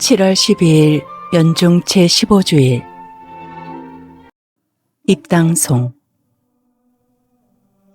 7월 12일 연중 제15주일 입당송.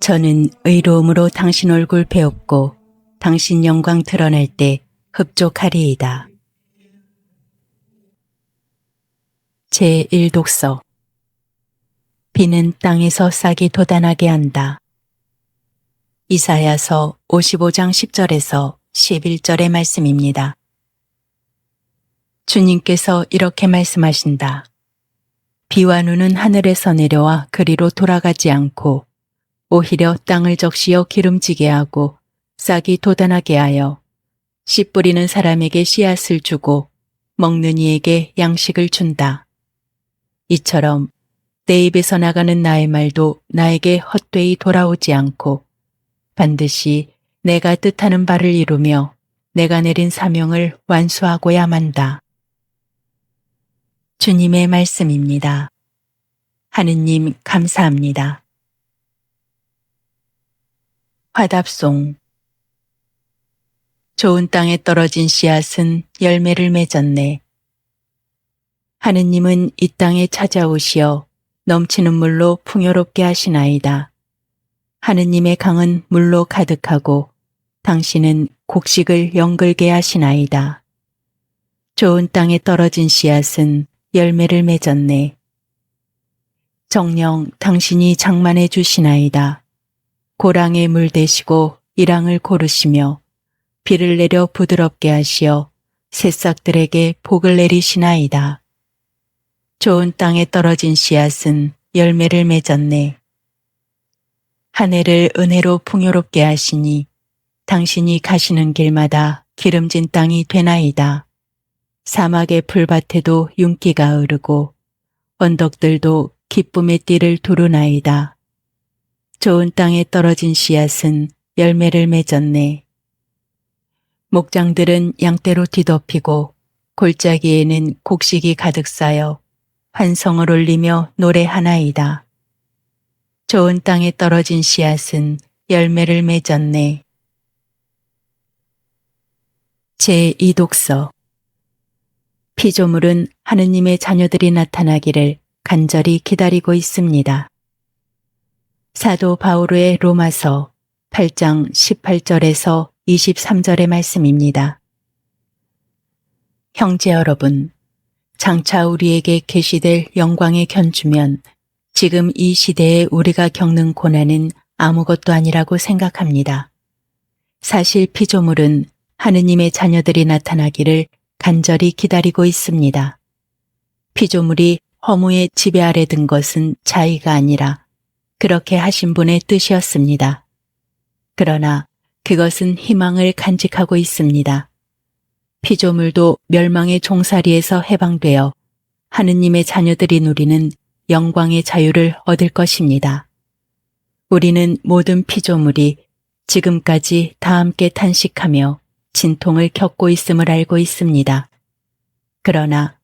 저는 의로움으로 당신 얼굴 배웠고 당신 영광 드러날 때 흡족하리이다. 제1독서. 비는 땅에서 싹이 돋아나게 한다. 이사야서 55장 10절에서 11절의 말씀입니다. 주님께서 이렇게 말씀하신다. 비와 눈은 하늘에서 내려와 그리로 돌아가지 않고 오히려 땅을 적시어 기름지게 하고 싹이 돋아나게 하여 씨 뿌리는 사람에게 씨앗을 주고 먹는 이에게 양식을 준다. 이처럼 내 입에서 나가는 나의 말도 나에게 헛되이 돌아오지 않고 반드시 내가 뜻하는 바를 이루며 내가 내린 사명을 완수하고야 만다. 주님의 말씀입니다. 하느님 감사합니다. 화답송. 좋은 땅에 떨어진 씨앗은 열매를 맺었네. 하느님은 이 땅에 찾아오시어 넘치는 물로 풍요롭게 하시나이다. 하느님의 강은 물로 가득하고 당신은 곡식을 연글게 하시나이다. 좋은 땅에 떨어진 씨앗은 열매를 맺었네. 정녕 당신이 장만해 주시나이다. 고랑에 물 대시고 이랑을 고르시며 비를 내려 부드럽게 하시어 새싹들에게 복을 내리시나이다. 좋은 땅에 떨어진 씨앗은 열매를 맺었네. 한 해를 은혜로 풍요롭게 하시니 당신이 가시는 길마다 기름진 땅이 되나이다. 사막의 풀밭에도 윤기가 흐르고 언덕들도 기쁨의 띠를 두르나이다. 좋은 땅에 떨어진 씨앗은 열매를 맺었네. 목장들은 양떼로 뒤덮이고 골짜기에는 곡식이 가득 쌓여 환성을 올리며 노래하나이다. 좋은 땅에 떨어진 씨앗은 열매를 맺었네. 제2독서. 피조물은 하느님의 자녀들이 나타나기를 간절히 기다리고 있습니다. 사도 바오로의 로마서 8장 18절에서 23절의 말씀입니다. 형제 여러분, 장차 우리에게 계시될 영광에 견주면 지금 이 시대에 우리가 겪는 고난은 아무것도 아니라고 생각합니다. 사실 피조물은 하느님의 자녀들이 나타나기를 간절히 기다리고 있습니다. 피조물이 허무의 지배 아래 든 것은 자의가 아니라 그렇게 하신 분의 뜻이었습니다. 그러나 그것은 희망을 간직하고 있습니다. 피조물도 멸망의 종살이에서 해방되어 하느님의 자녀들이 누리는 영광의 자유를 얻을 것입니다. 우리는 모든 피조물이 지금까지 다 함께 탄식하며 진통을 겪고 있음을 알고 있습니다. 그러나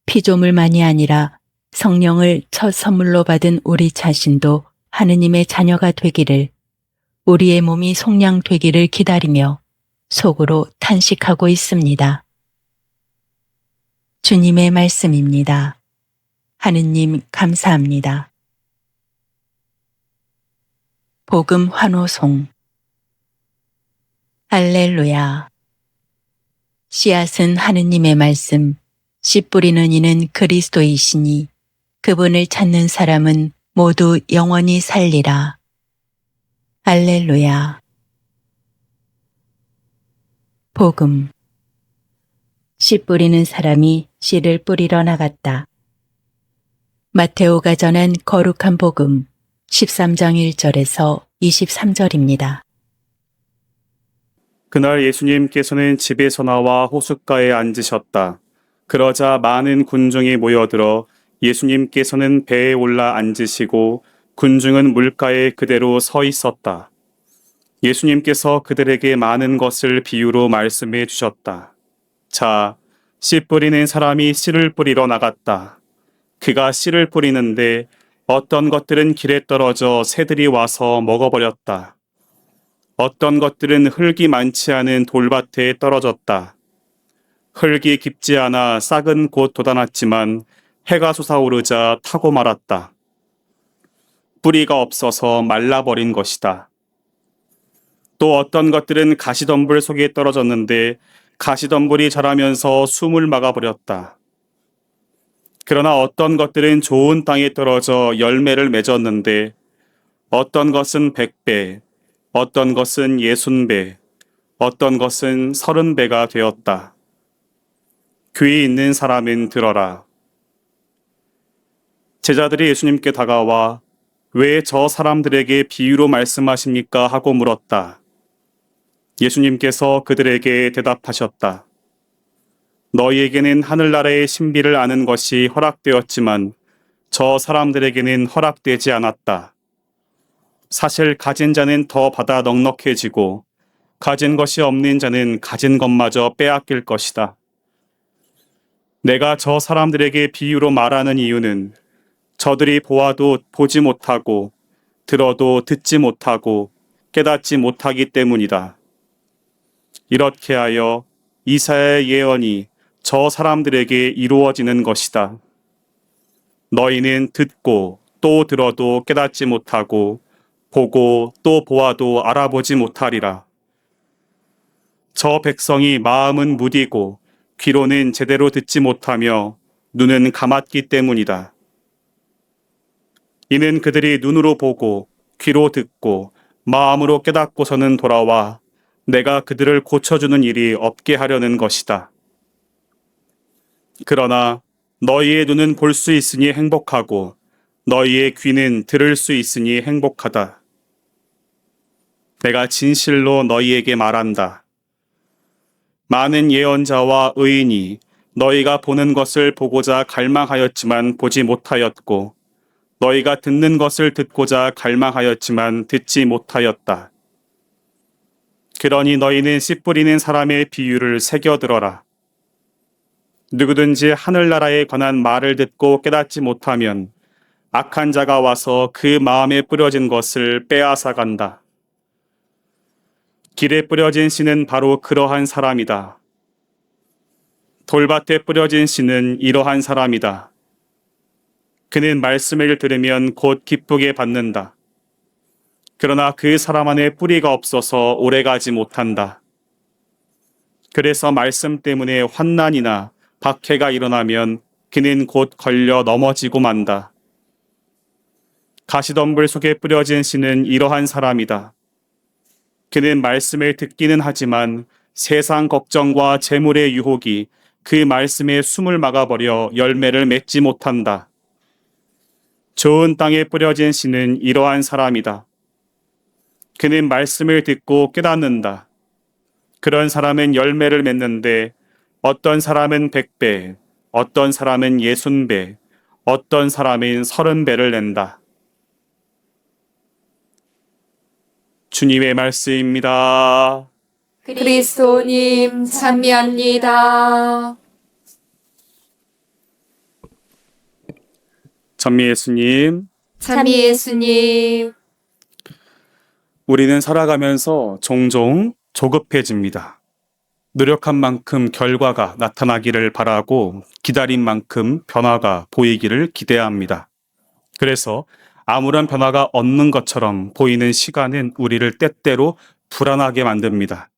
피조물만이 아니라 성령을 첫 선물로 받은 우리 자신도 하느님의 자녀가 되기를, 우리의 몸이 속량되기를 기다리며 속으로 탄식하고 있습니다. 주님의 말씀입니다. 하느님 감사합니다. 복음 환호송. 할렐루야. 씨앗은 하느님의 말씀, 씨 뿌리는 이는 그리스도이시니 그분을 찾는 사람은 모두 영원히 살리라. 할렐루야. 복음. 씨 뿌리는 사람이 씨를 뿌리러 나갔다. 마테오가 전한 거룩한 복음 13장 1절에서 23절입니다. 그날 예수님께서는 집에서 나와 호숫가에 앉으셨다. 그러자 많은 군중이 모여들어 예수님께서는 배에 올라 앉으시고 군중은 물가에 그대로 서 있었다. 예수님께서 그들에게 많은 것을 비유로 말씀해 주셨다. 자, 씨 뿌리는 사람이 씨를 뿌리러 나갔다. 그가 씨를 뿌리는데 어떤 것들은 길에 떨어져 새들이 와서 먹어버렸다. 어떤 것들은 흙이 많지 않은 돌밭에 떨어졌다. 흙이 깊지 않아 싹은 곧 돋아났지만 해가 솟아오르자 타고 말았다. 뿌리가 없어서 말라버린 것이다. 또 어떤 것들은 가시덤불 속에 떨어졌는데 가시덤불이 자라면서 숨을 막아버렸다. 그러나 어떤 것들은 좋은 땅에 떨어져 열매를 맺었는데 어떤 것은 100배, 어떤 것은 60배, 어떤 것은 30배가 되었다. 귀 있는 사람은 들어라. 제자들이 예수님께 다가와 왜 저 사람들에게 비유로 말씀하십니까? 하고 물었다. 예수님께서 그들에게 대답하셨다. 너희에게는 하늘나라의 신비를 아는 것이 허락되었지만 저 사람들에게는 허락되지 않았다. 사실 가진 자는 더 받아 넉넉해지고 가진 것이 없는 자는 가진 것마저 빼앗길 것이다. 내가 저 사람들에게 비유로 말하는 이유는 저들이 보아도 보지 못하고 들어도 듣지 못하고 깨닫지 못하기 때문이다. 이렇게 하여 이사야의 예언이 저 사람들에게 이루어지는 것이다. 너희는 듣고 또 들어도 깨닫지 못하고 보고 또 보아도 알아보지 못하리라. 저 백성이 마음은 무디고 귀로는 제대로 듣지 못하며 눈은 감았기 때문이다. 이는 그들이 눈으로 보고 귀로 듣고 마음으로 깨닫고서는 돌아와 내가 그들을 고쳐주는 일이 없게 하려는 것이다. 그러나 너희의 눈은 볼 수 있으니 행복하고 너희의 귀는 들을 수 있으니 행복하다. 내가 진실로 너희에게 말한다. 많은 예언자와 의인이 너희가 보는 것을 보고자 갈망하였지만 보지 못하였고 너희가 듣는 것을 듣고자 갈망하였지만 듣지 못하였다. 그러니 너희는 씨 뿌리는 사람의 비유를 새겨들어라. 누구든지 하늘나라에 관한 말을 듣고 깨닫지 못하면 악한 자가 와서 그 마음에 뿌려진 것을 빼앗아 간다. 길에 뿌려진 씨는 바로 그러한 사람이다. 돌밭에 뿌려진 씨는 이러한 사람이다. 그는 말씀을 들으면 곧 기쁘게 받는다. 그러나 그 사람 안에 뿌리가 없어서 오래가지 못한다. 그래서 말씀 때문에 환난이나 박해가 일어나면 그는 곧 걸려 넘어지고 만다. 가시덤불 속에 뿌려진 씨는 이러한 사람이다. 그는 말씀을 듣기는 하지만 세상 걱정과 재물의 유혹이 그 말씀에 숨을 막아버려 열매를 맺지 못한다. 좋은 땅에 뿌려진 씨는 이러한 사람이다. 그는 말씀을 듣고 깨닫는다. 그런 사람은 열매를 맺는데 어떤 사람은 100배, 어떤 사람은 60배, 어떤 사람은 30배를 낸다. 주님의 말씀입니다. 그리스도님 찬미합니다. 전미 예수님, 찬미 예수님. 우리는 살아가면서 종종 조급해집니다. 노력한 만큼 결과가 나타나기를 바라고 기다린 만큼 변화가 보이기를 기대합니다. 그래서 아무런 변화가 없는 것처럼 보이는 시간은 우리를 때때로 불안하게 만듭니다.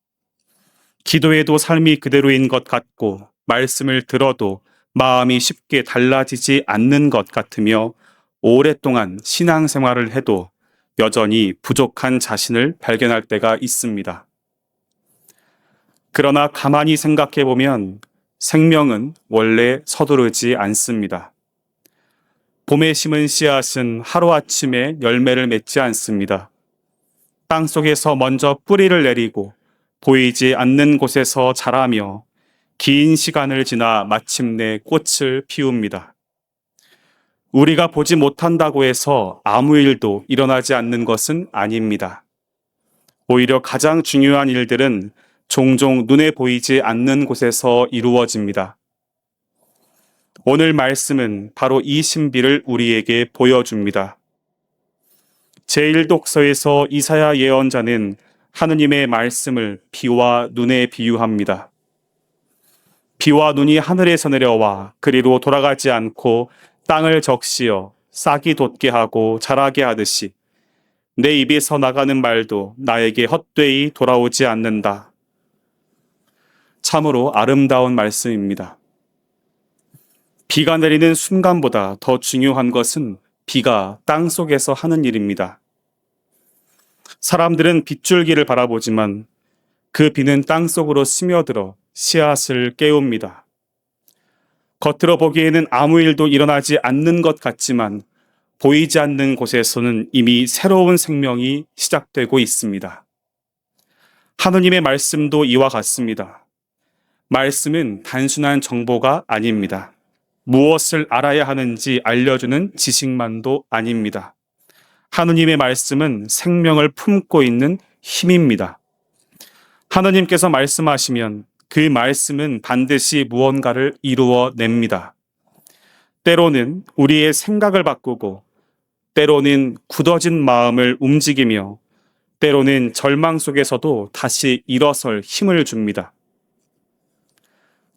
기도해도 삶이 그대로인 것 같고 말씀을 들어도 마음이 쉽게 달라지지 않는 것 같으며 오랫동안 신앙생활을 해도 여전히 부족한 자신을 발견할 때가 있습니다. 그러나 가만히 생각해 보면 생명은 원래 서두르지 않습니다. 봄에 심은 씨앗은 하루아침에 열매를 맺지 않습니다. 땅 속에서 먼저 뿌리를 내리고 보이지 않는 곳에서 자라며 긴 시간을 지나 마침내 꽃을 피웁니다. 우리가 보지 못한다고 해서 아무 일도 일어나지 않는 것은 아닙니다. 오히려 가장 중요한 일들은 종종 눈에 보이지 않는 곳에서 이루어집니다. 오늘 말씀은 바로 이 신비를 우리에게 보여줍니다. 제1독서에서 이사야 예언자는 하느님의 말씀을 비와 눈에 비유합니다. 비와 눈이 하늘에서 내려와 그리로 돌아가지 않고 땅을 적시어 싹이 돋게 하고 자라게 하듯이 내 입에서 나가는 말도 나에게 헛되이 돌아오지 않는다. 참으로 아름다운 말씀입니다. 비가 내리는 순간보다 더 중요한 것은 비가 땅 속에서 하는 일입니다. 사람들은 빗줄기를 바라보지만 그 비는 땅 속으로 스며들어 씨앗을 깨웁니다. 겉으로 보기에는 아무 일도 일어나지 않는 것 같지만 보이지 않는 곳에서는 이미 새로운 생명이 시작되고 있습니다. 하느님의 말씀도 이와 같습니다. 말씀은 단순한 정보가 아닙니다. 무엇을 알아야 하는지 알려주는 지식만도 아닙니다. 하느님의 말씀은 생명을 품고 있는 힘입니다. 하느님께서 말씀하시면 그 말씀은 반드시 무언가를 이루어냅니다. 때로는 우리의 생각을 바꾸고, 때로는 굳어진 마음을 움직이며, 때로는 절망 속에서도 다시 일어설 힘을 줍니다.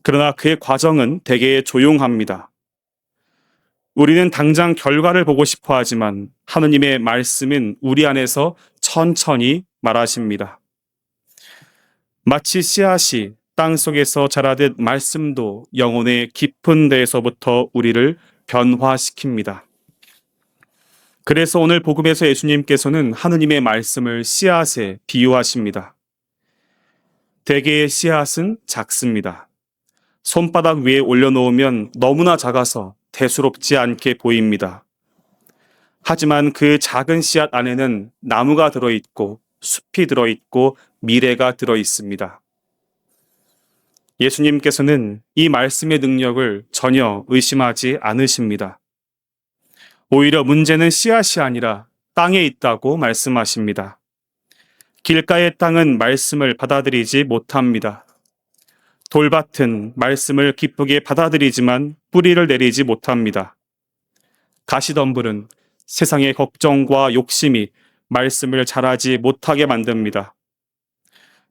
그러나 그 과정은 되게 조용합니다. 우리는 당장 결과를 보고 싶어 하지만 하느님의 말씀은 우리 안에서 천천히 말하십니다. 마치 씨앗이 땅 속에서 자라듯 말씀도 영혼의 깊은 데에서부터 우리를 변화시킵니다. 그래서 오늘 복음에서 예수님께서는 하느님의 말씀을 씨앗에 비유하십니다. 대개의 씨앗은 작습니다. 손바닥 위에 올려놓으면 너무나 작아서 대수롭지 않게 보입니다. 하지만 그 작은 씨앗 안에는 나무가 들어있고 숲이 들어있고 미래가 들어있습니다. 예수님께서는 이 말씀의 능력을 전혀 의심하지 않으십니다. 오히려 문제는 씨앗이 아니라 땅에 있다고 말씀하십니다. 길가의 땅은 말씀을 받아들이지 못합니다. 돌밭은 말씀을 기쁘게 받아들이지만 뿌리를 내리지 못합니다. 가시덤불은 세상의 걱정과 욕심이 말씀을 자라지 못하게 만듭니다.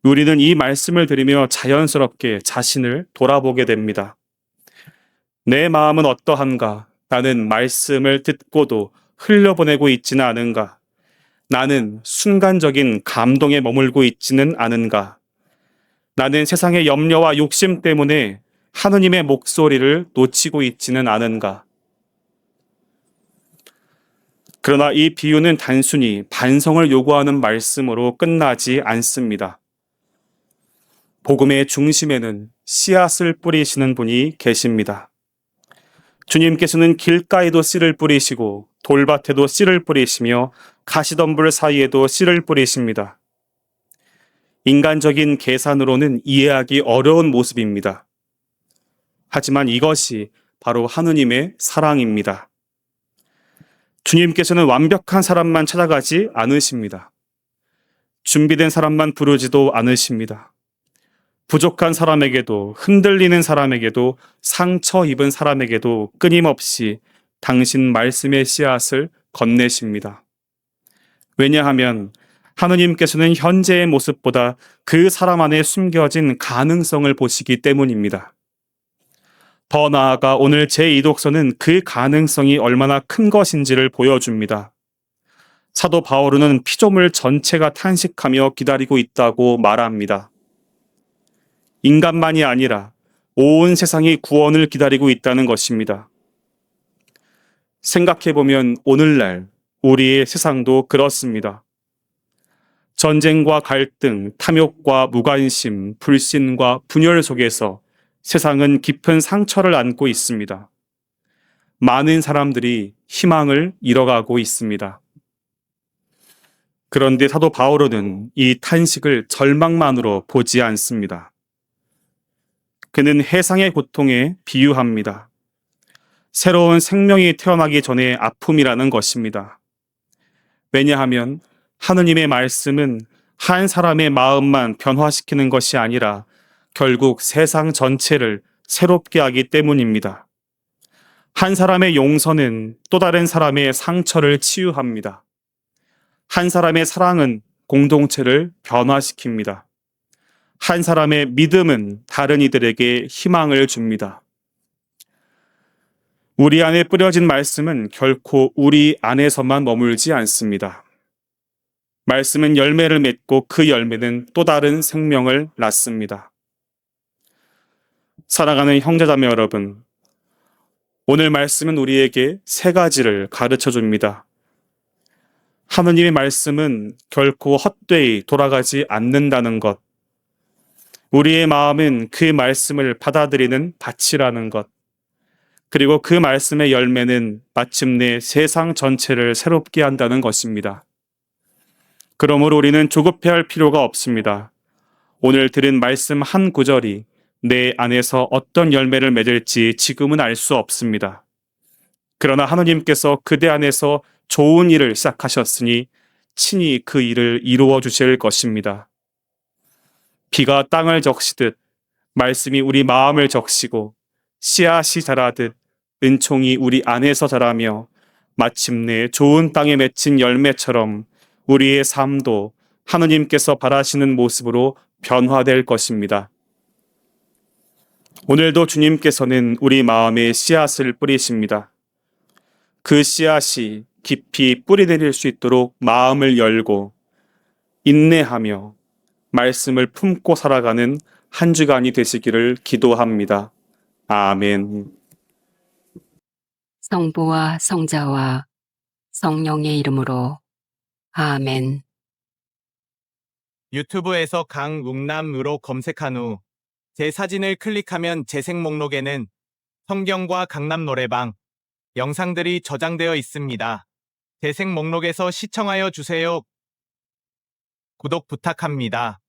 우리는 이 말씀을 들으며 자연스럽게 자신을 돌아보게 됩니다. 내 마음은 어떠한가? 나는 말씀을 듣고도 흘려보내고 있지는 않은가? 나는 순간적인 감동에 머물고 있지는 않은가? 나는 세상의 염려와 욕심 때문에 하느님의 목소리를 놓치고 있지는 않은가? 그러나 이 비유는 단순히 반성을 요구하는 말씀으로 끝나지 않습니다. 복음의 중심에는 씨앗을 뿌리시는 분이 계십니다. 주님께서는 길가에도 씨를 뿌리시고 돌밭에도 씨를 뿌리시며 가시덤불 사이에도 씨를 뿌리십니다. 인간적인 계산으로는 이해하기 어려운 모습입니다. 하지만 이것이 바로 하느님의 사랑입니다. 주님께서는 완벽한 사람만 찾아가지 않으십니다. 준비된 사람만 부르지도 않으십니다. 부족한 사람에게도 흔들리는 사람에게도 상처 입은 사람에게도 끊임없이 당신 말씀의 씨앗을 건네십니다. 왜냐하면 하느님께서는 현재의 모습보다 그 사람 안에 숨겨진 가능성을 보시기 때문입니다. 더 나아가 오늘 제2독서는 그 가능성이 얼마나 큰 것인지를 보여줍니다. 사도 바오르는 피조물 전체가 탄식하며 기다리고 있다고 말합니다. 인간만이 아니라 온 세상이 구원을 기다리고 있다는 것입니다. 생각해보면 오늘날 우리의 세상도 그렇습니다. 전쟁과 갈등, 탐욕과 무관심, 불신과 분열 속에서 세상은 깊은 상처를 안고 있습니다. 많은 사람들이 희망을 잃어가고 있습니다. 그런데 사도 바오로는 이 탄식을 절망만으로 보지 않습니다. 그는 해상의 고통에 비유합니다. 새로운 생명이 태어나기 전의 아픔이라는 것입니다. 왜냐하면 하느님의 말씀은 한 사람의 마음만 변화시키는 것이 아니라 결국 세상 전체를 새롭게 하기 때문입니다. 한 사람의 용서는 또 다른 사람의 상처를 치유합니다. 한 사람의 사랑은 공동체를 변화시킵니다. 한 사람의 믿음은 다른 이들에게 희망을 줍니다. 우리 안에 뿌려진 말씀은 결코 우리 안에서만 머물지 않습니다. 말씀은 열매를 맺고 그 열매는 또 다른 생명을 낳습니다. 사랑하는 형제자매 여러분, 오늘 말씀은 우리에게 세 가지를 가르쳐 줍니다. 하느님의 말씀은 결코 헛되이 돌아가지 않는다는 것, 우리의 마음은 그 말씀을 받아들이는 밭이라는 것, 그리고 그 말씀의 열매는 마침내 세상 전체를 새롭게 한다는 것입니다. 그러므로 우리는 조급해할 필요가 없습니다. 오늘 들은 말씀 한 구절이 내 안에서 어떤 열매를 맺을지 지금은 알 수 없습니다. 그러나 하느님께서 그대 안에서 좋은 일을 시작하셨으니 친히 그 일을 이루어 주실 것입니다. 비가 땅을 적시듯 말씀이 우리 마음을 적시고 씨앗이 자라듯 은총이 우리 안에서 자라며 마침내 좋은 땅에 맺힌 열매처럼 우리의 삶도 하느님께서 바라시는 모습으로 변화될 것입니다. 오늘도 주님께서는 우리 마음에 씨앗을 뿌리십니다. 그 씨앗이 깊이 뿌리내릴 수 있도록 마음을 열고 인내하며 말씀을 품고 살아가는 한 주간이 되시기를 기도합니다. 아멘. 성부와 성자와 성령의 이름으로 아멘. 유튜브에서 강웅남으로 검색한 후 제 사진을 클릭하면 재생 목록에는 성경과 강남 노래방 영상들이 저장되어 있습니다. 재생 목록에서 시청하여 주세요. 구독 부탁합니다.